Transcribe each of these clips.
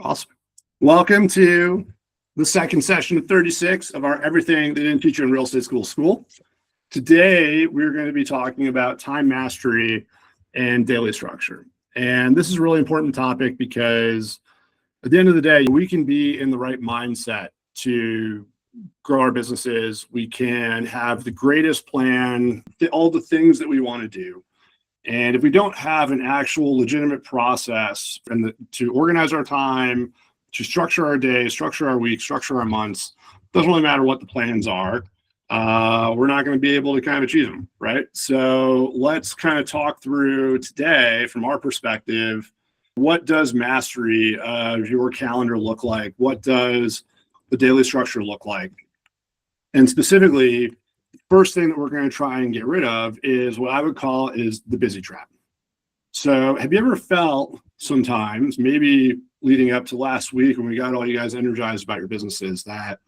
Awesome. Welcome to the second session of 36 of our Everything They Didn't Teach You in Real Estate School. Today, we're going to be talking about time mastery and daily structure. And this is a really important topic because at the end of the day, we can be in the right mindset to grow our businesses. We can have the greatest plan, all the things that we want to do. And if we don't have an actual legitimate process to organize our time, to structure our days, structure our weeks, structure our months, doesn't really matter what the plans are, we're not going to be able to kind of achieve them, right? So let's kind of talk through today from our perspective, what does mastery of your calendar look like? What does the daily structure look like? And specifically, first thing that we're going to try and get rid of is what I would call is the busy trap. So have you ever felt sometimes, maybe leading up to last week when we got all you guys energized about your businesses, that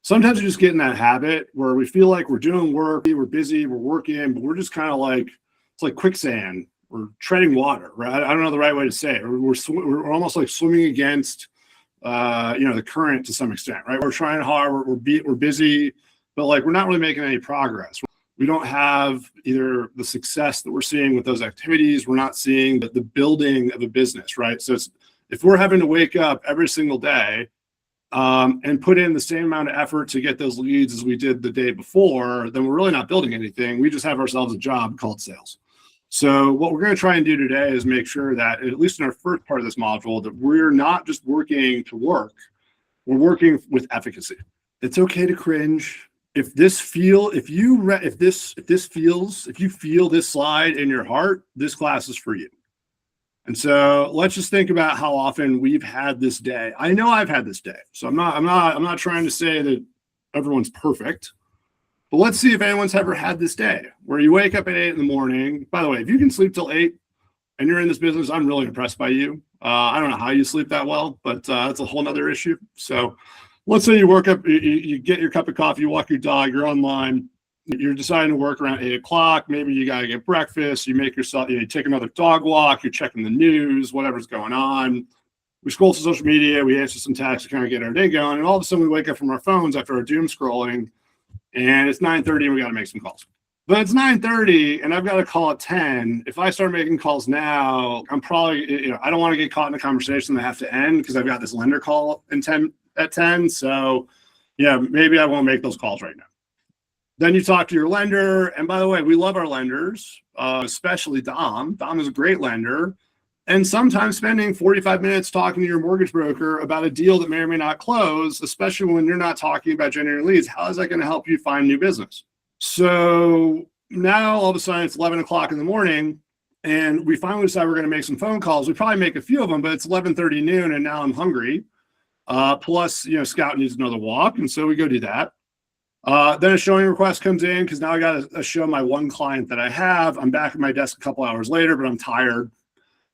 sometimes we just get in that habit where we feel like we're doing work, we're busy, we're working, but we're just kind of like, it's like quicksand. We're treading water, right? I don't know the right way to say it. We're almost like swimming against, the current to some extent, right? We're trying hard, we're busy, but like we're not really making any progress. We don't have either the success that we're seeing with those activities. We're not seeing the building of a business, right? So if we're having to wake up every single day and put in the same amount of effort to get those leads as we did the day before, then we're really not building anything. We just have ourselves a job called sales. So what we're going to try and do today is make sure that, at least in our first part of this module, that we're not just working to work, we're working with efficacy. It's okay to cringe. If you feel this slide in your heart, this class is for you. And so let's just think about how often we've had this day. I know I've had this day, so I'm not trying to say that everyone's perfect, but let's see if anyone's ever had this day where you wake up at 8 in the morning. By the way, if you can sleep till 8 and you're in this business, I'm really impressed by you. I don't know how you sleep that well, but that's a whole nother issue. So let's say you work up, you get your cup of coffee, you walk your dog, you're online, you're deciding to work around 8 o'clock. Maybe you got to get breakfast. You take another dog walk, you're checking the news, whatever's going on. We scroll through social media, we answer some texts to kind of get our day going. And all of a sudden we wake up from our phones after our doom scrolling and it's 9:30 and we got to make some calls. But it's 9:30 and I've got a call at 10. If I start making calls now, I'm probably, I don't want to get caught in a conversation that have to end because I've got this lender call at 10. So yeah, maybe I won't make those calls right now. Then you talk to your lender. And by the way, we love our lenders, especially Dom. Dom is a great lender. And sometimes spending 45 minutes talking to your mortgage broker about a deal that may or may not close, especially when you're not talking about generating leads, how is that going to help you find new business? So now all of a sudden it's 11 o'clock in the morning and we finally decide we're going to make some phone calls. We probably make a few of them, but it's 11:30 noon and now I'm hungry. Plus, Scout needs another walk. And so we go do that. Then a showing request comes in because now I got to show my one client that I have. I'm back at my desk a couple hours later, but I'm tired.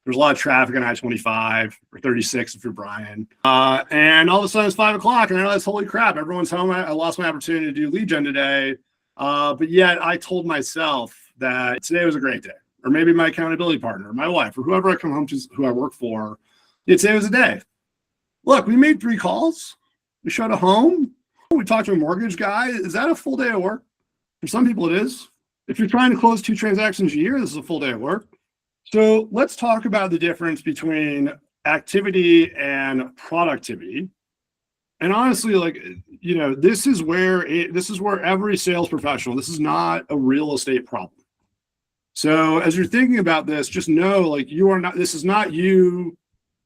There's a lot of traffic on I-25 or 36 if you're Brian. And all of a sudden it's 5 o'clock and I realize, holy crap, everyone's home. I lost my opportunity to do lead gen today. But yet I told myself that today was a great day. Or maybe my accountability partner, my wife, or whoever I come home to, who I work for, today was a day. Look, we made 3 calls. We showed a home. We talked to a mortgage guy. Is that a full day of work? For some people, it is. If you're trying to close 2 transactions a year, this is a full day of work. So let's talk about the difference between activity and productivity. And honestly, this is where every sales professional, this is not a real estate problem. So as you're thinking about this, just know, this is not you.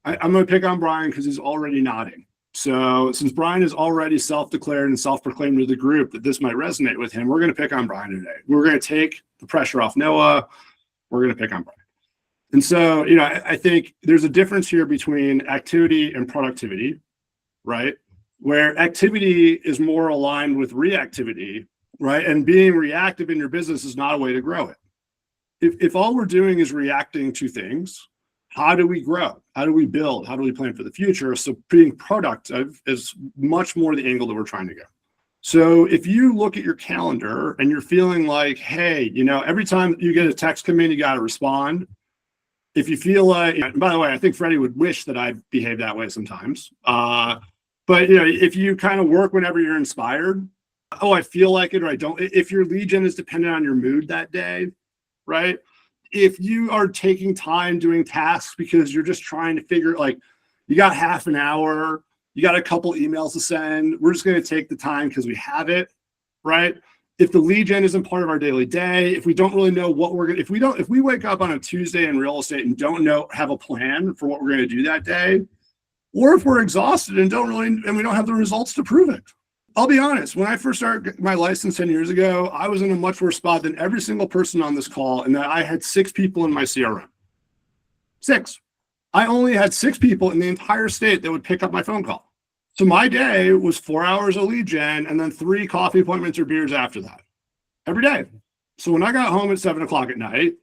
I'm going to pick on Brian because he's already nodding. So since Brian is already self-declared and self-proclaimed to the group that this might resonate with him, we're going to pick on Brian today. We're going to take the pressure off Noah. We're going to pick on Brian. And so, I think there's a difference here between activity and productivity, right? Where activity is more aligned with reactivity, right? And being reactive in your business is not a way to grow it. If all we're doing is reacting to things, how do we grow? How do we build? How do we plan for the future? So being productive is much more the angle that we're trying to go. So if you look at your calendar and you're feeling like, hey, every time you get a text come in, you got to respond. If you feel like, and by the way, I think Freddie would wish that I behave that way sometimes. But if you kind of work whenever you're inspired, oh, I feel like it or I don't. If your lead gen is dependent on your mood that day, right? If you are taking time doing tasks because you're just trying to figure, like, you got half an hour, you got a couple emails to send, we're just going to take the time because we have it, right? If the lead gen isn't part of our daily day, if we don't really know what we're going to, if we wake up on a Tuesday in real estate and don't have a plan for what we're going to do that day, or if we're exhausted and we don't have the results to prove it. I'll be honest, when I first started my license 10 years ago, I was in a much worse spot than every single person on this call, and that I had 6 people in my CRM. 6. I only had 6 people in the entire state that would pick up my phone call. So my day was 4 hours of lead gen and then 3 coffee appointments or beers after that every day. So when I got home at 7 o'clock at night,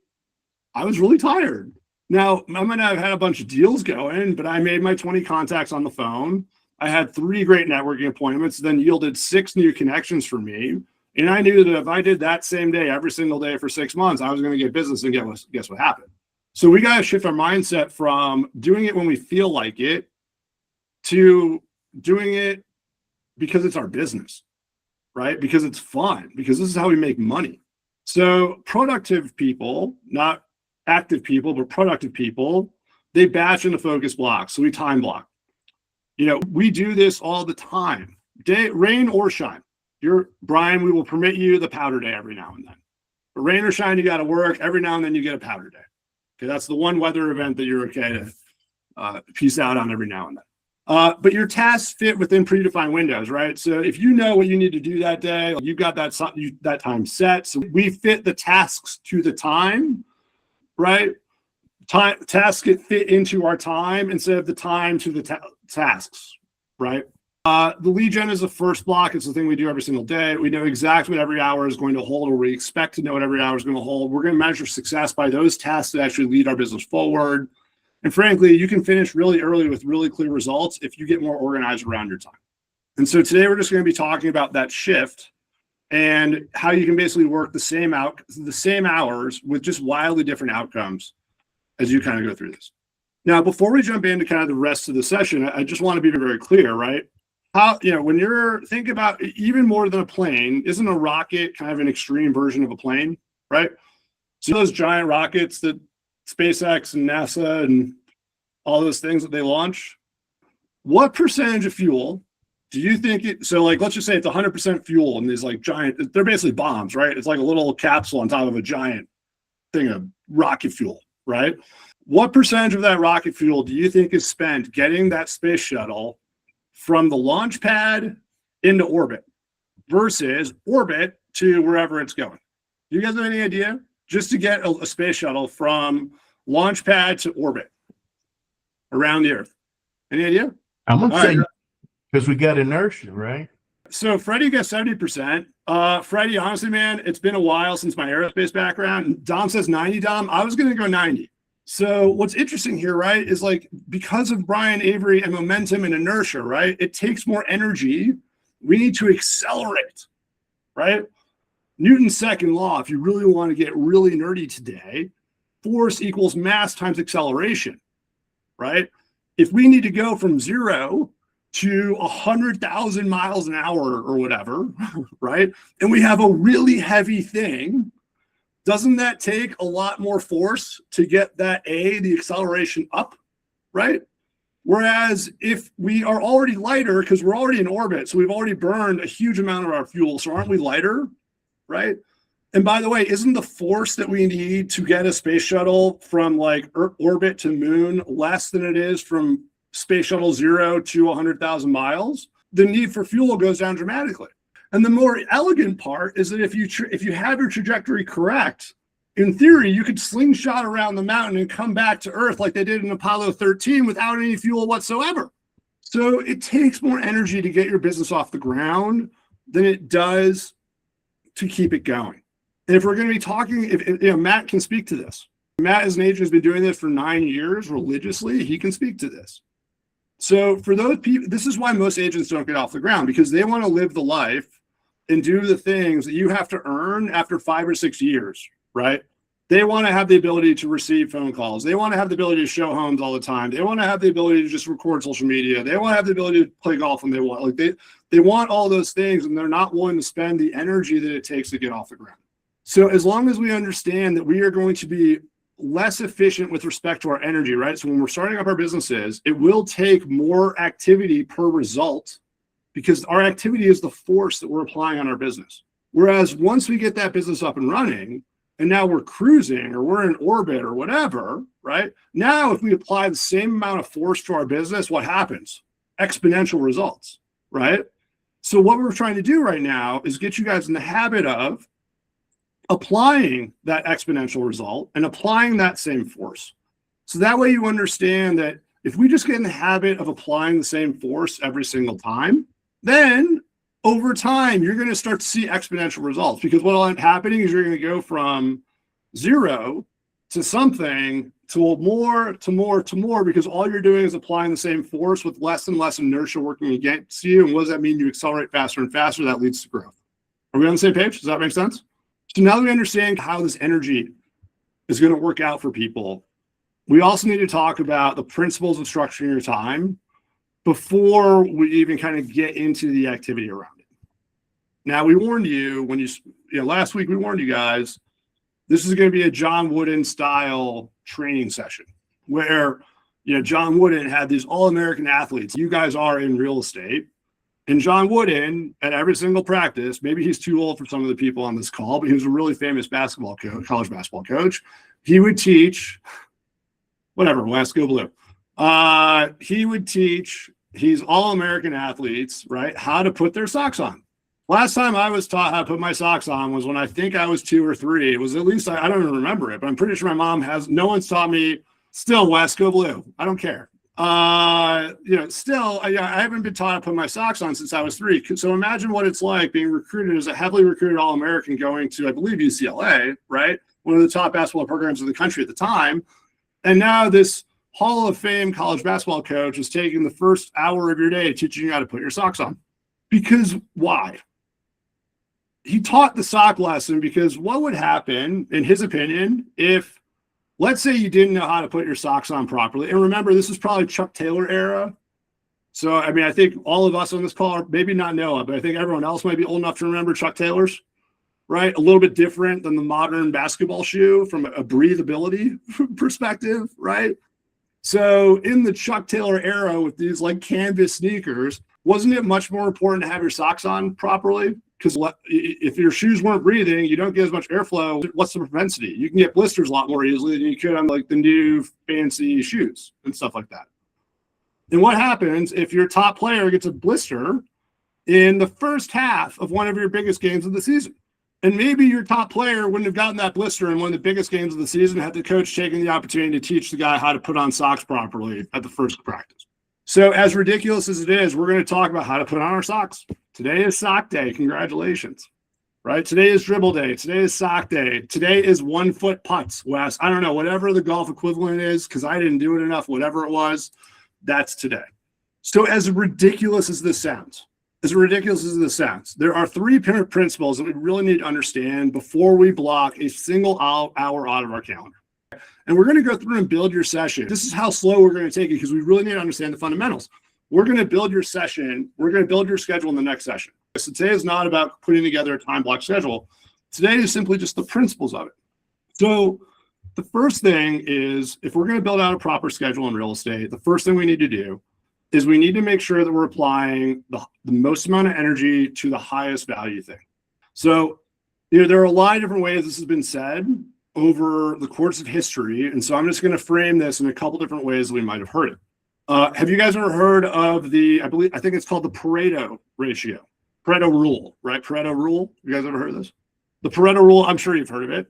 I was really tired. Now, I might not have had a bunch of deals going, but I made my 20 contacts on the phone. I had 3 great networking appointments, then yielded 6 new connections for me. And I knew that if I did that same day, every single day for 6 months, I was going to get business. And guess what happened? So we got to shift our mindset from doing it when we feel like it to doing it because it's our business, right? Because it's fun, because this is how we make money. So productive people, not active people, but productive people, they batch into focus blocks. So we time block. We do this all the time, rain or shine. Brian, we will permit you the powder day every now and then. But rain or shine, you got to work. Every now and then you get a powder day. Okay, that's the one weather event that you're okay to peace out on every now and then. But your tasks fit within predefined windows, right? So if you know what you need to do that day, you've got that time set. So we fit the tasks to the time, right? Tasks get fit into our time instead of the time to the tasks, right? The lead gen is the first block. It's the thing we do every single day. We know exactly what every hour is going to hold, or we expect to know what every hour is going to hold. We're going to measure success by those tasks that actually lead our business forward. And frankly, you can finish really early with really clear results if you get more organized around your time. And so today we're just going to be talking about that shift and how you can basically work the same hours with just wildly different outcomes as you kind of go through this. Now, before we jump into kind of the rest of the session, I just want to be very clear, right? When you're thinking about even more than a plane, isn't a rocket kind of an extreme version of a plane, right? So those giant rockets that SpaceX and NASA and all those things that they launch, what percentage of fuel do you think let's just say it's 100% fuel and these like giant, they're basically bombs, right? It's like a little capsule on top of a giant thing of rocket fuel, right? What percentage of that rocket fuel do you think is spent getting that space shuttle from the launch pad into orbit versus orbit to wherever it's going? Do you guys have any idea? Just to get a space shuttle from launch pad to orbit around the Earth. Any idea? I'm going to say because we got inertia, right? So Freddie got 70%. Freddie, honestly, man, it's been a while since my aerospace background. Dom says 90, Dom. I was going to go 90. So what's interesting here, right, is like because of Brian Avery and momentum and inertia, right, it takes more energy. We need to accelerate, right? Newton's second law, if you really want to get really nerdy today, force equals mass times acceleration, right? If we need to go from 0 to 100,000 miles an hour or whatever, right, and we have a really heavy thing, doesn't that take a lot more force to get the acceleration up, right? Whereas if we are already lighter because we're already in orbit, so we've already burned a huge amount of our fuel, so aren't we lighter, right? And by the way, isn't the force that we need to get a space shuttle from like orbit to moon less than it is from space shuttle 0 to 100,000 miles? The need for fuel goes down dramatically. And the more elegant part is that if you have your trajectory correct, in theory, you could slingshot around the mountain and come back to Earth like they did in Apollo 13 without any fuel whatsoever. So it takes more energy to get your business off the ground than it does to keep it going. And if we're going to be talking, Matt can speak to this. Matt, as an agent, has been doing this for 9 years religiously. He can speak to this. So for those people, this is why most agents don't get off the ground, because they want to live the life and do the things that you have to earn after 5 or 6 years, right? They want to have the ability to receive phone calls. They want to have the ability to show homes all the time. They want to have the ability to just record social media. They want to have the ability to play golf when they want. Like they want all those things, and they're not willing to spend the energy that it takes to get off the ground. So as long as we understand that we are going to be less efficient with respect to our energy, right? So when we're starting up our businesses, it will take more activity per result because our activity is the force that we're applying on our business. Whereas once we get that business up and running, and now we're cruising or we're in orbit or whatever, right? Now, if we apply the same amount of force to our business, what happens? Exponential results, right? So what we're trying to do right now is get you guys in the habit of applying that exponential result and applying that same force. So that way you understand that if we just get in the habit of applying the same force every single time, then over time, you're going to start to see exponential results, because what will end up happening is you're going to go from 0 to something to more to more to more, because all you're doing is applying the same force with less and less inertia working against you. And what does that mean? You accelerate faster and faster. That leads to growth. Are we on the same page? Does that make sense? So now that we understand how this energy is going to work out for people, we also need to talk about the principles of structuring your time before we even kind of get into the activity around it. Now, we warned you last week, we warned you guys, this is going to be a John Wooden style training session where, John Wooden had these all-American athletes. You guys are in real estate. And John Wooden, at every single practice, maybe he's too old for some of the people on this call, but he was a really famous basketball coach, college basketball coach. He would teach, whatever, West, go blue. He would teach these all-American athletes, right, how to put their socks on. Last time I was taught how to put my socks on was when I think I was 2 or 3. It was at least, I don't even remember it, but I'm pretty sure my mom has. No one's taught me. Still, West, go blue. I don't care. Still, I haven't been taught to put my socks on since I was 3. So imagine what it's like being recruited as a heavily recruited All-American going to, I believe, UCLA, right? One of the top basketball programs in the country at the time. And now this Hall of Fame college basketball coach is taking the first hour of your day teaching you how to put your socks on. Because why? He taught the sock lesson because what would happen, in his opinion, if, let's say, you didn't know how to put your socks on properly. And remember, this is probably Chuck Taylor era. So, I think all of us on this call are maybe not Noah, but I think everyone else might be old enough to remember Chuck Taylor's, right? A little bit different than the modern basketball shoe from a breathability perspective, right? So in the Chuck Taylor era with these like canvas sneakers, wasn't it much more important to have your socks on properly? Because if your shoes weren't breathing, you don't get as much airflow. What's the propensity? You can get blisters a lot more easily than you could on like the new fancy shoes and stuff like that. And what happens if your top player gets a blister in the first half of one of your biggest games of the season? And maybe your top player wouldn't have gotten that blister in one of the biggest games of the season had the coach taken the opportunity to teach the guy how to put on socks properly at the first practice. So as ridiculous as it is, we're going to talk about how to put on our socks. Today is sock day. Congratulations. Right? Today is dribble day. Today is sock day. Today is 1 foot putts, Wes. I don't know, whatever the golf equivalent is, because I didn't do it enough, whatever it was, that's today. So as ridiculous as this sounds, there are 3 principles that we really need to understand before we block a single hour out of our calendar. And we're going to go through and build your session. This is how slow we're going to take it because we really need to understand the fundamentals. We're going to build your session. We're going to build your schedule in the next session. So today is not about putting together a time block schedule. Today is simply just the principles of it. So the first thing is, if we're going to build out a proper schedule in real estate, the first thing we need to do is we need to make sure that we're applying the most amount of energy to the highest value thing. So, there are a lot of different ways this has been said over the course of history. And so I'm just going to frame this in a couple different ways that we might have heard it. Have you guys ever heard of I think it's called the Pareto ratio, Pareto rule, right? Pareto rule. You guys ever heard of this? The Pareto rule, I'm sure you've heard of it.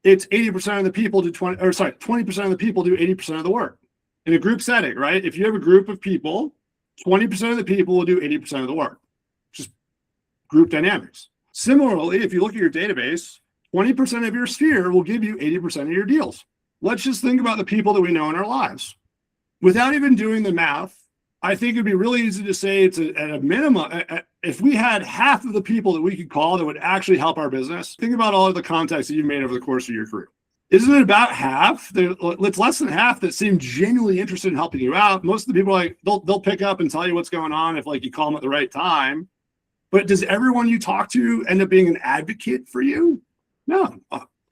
It's 80% of the people do 20% of the people do 80% of the work. In a group setting, right? If you have a group of people, 20% of the people will do 80% of the work. Just group dynamics. Similarly, if you look at your database, 20% of your sphere will give you 80% of your deals. Let's just think about the people that we know in our lives. Without even doing the math, I think it'd be really easy to say it's at a minimum. If we had half of the people that we could call that would actually help our business, think about all of the contacts that you've made over the course of your career. Isn't it about half? It's less than half that seem genuinely interested in helping you out. Most of the people, like, they'll pick up and tell you what's going on if, like, you call them at the right time. But does everyone you talk to end up being an advocate for you? No.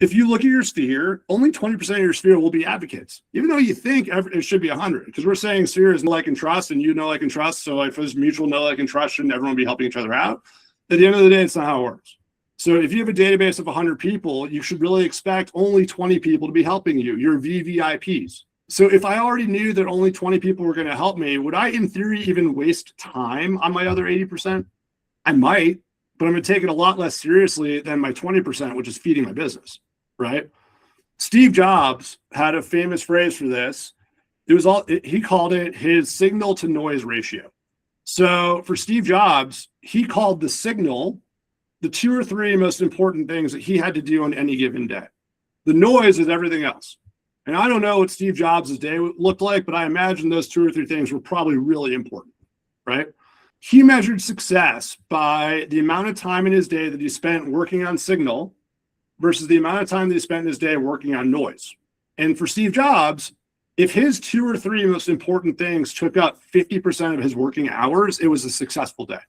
If you look at your sphere, only 20% of your sphere will be advocates, even though you think it should be 100. Because we're saying sphere is know, like, and trust, and you know, like, and trust. So if there's mutual know, like, and trust, shouldn't everyone be helping each other out? At the end of the day, it's not how it works. So if you have a database of 100 people, you should really expect only 20 people to be helping you, your VVIPs. So if I already knew that only 20 people were going to help me, would I, in theory, even waste time on my other 80%? I might, but I'm going to take it a lot less seriously than my 20%, which is feeding my business, right? Steve Jobs had a famous phrase for this. He called it his signal to noise ratio. So for Steve Jobs, he called the signal the 2 or 3 most important things that he had to do on any given day. The noise is everything else. And I don't know what Steve Jobs' day looked like, but I imagine those 2 or 3 things were probably really important, right? He measured success by the amount of time in his day that he spent working on signal versus the amount of time that he spent in his day working on noise. And for Steve Jobs, if his 2 or 3 most important things took up 50% of his working hours, it was a successful day.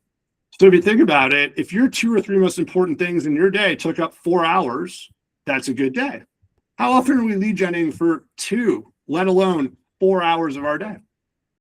So if you think about it, if your 2 or 3 most important things in your day took up 4 hours, that's a good day. How often are we lead genning for 2, let alone 4 hours of our day?